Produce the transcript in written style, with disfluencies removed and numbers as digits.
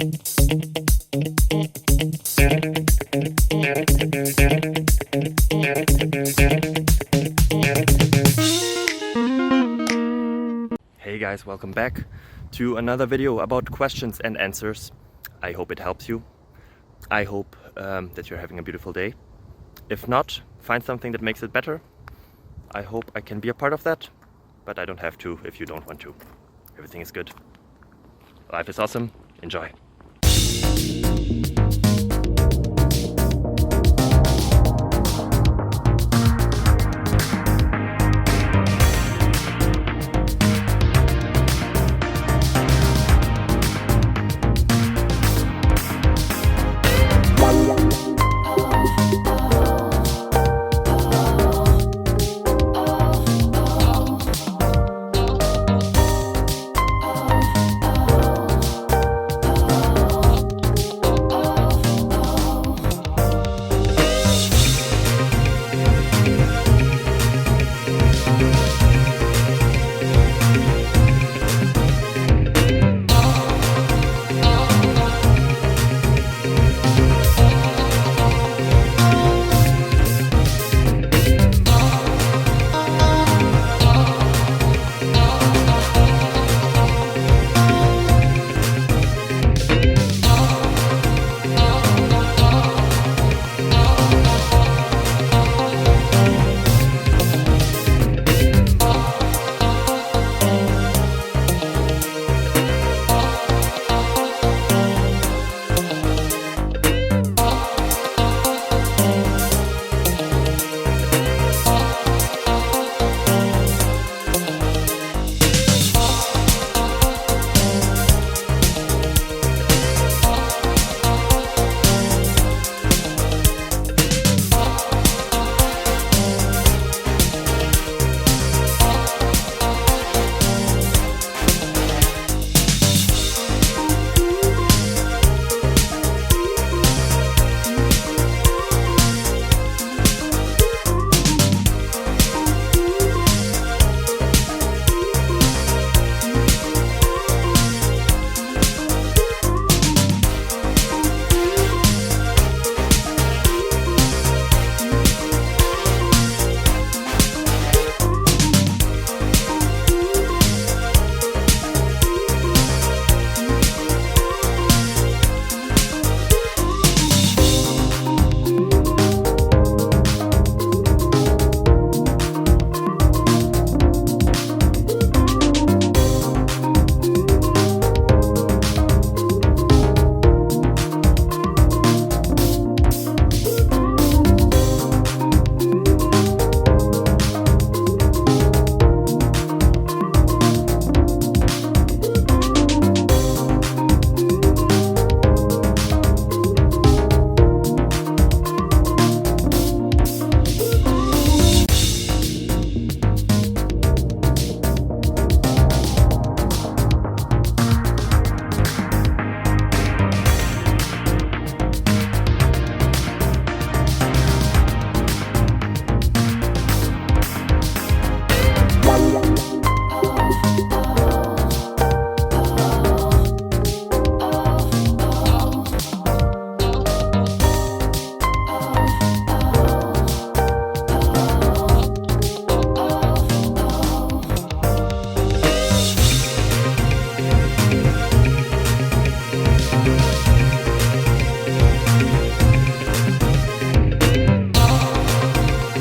Hey guys, welcome back to another video about questions and answers. I hope it helps you. I hope that you're having a beautiful day. If not, find something that makes it better. I hope I can be a part of that, but I don't have to if you don't want to. Everything is good. Life is awesome. Enjoy.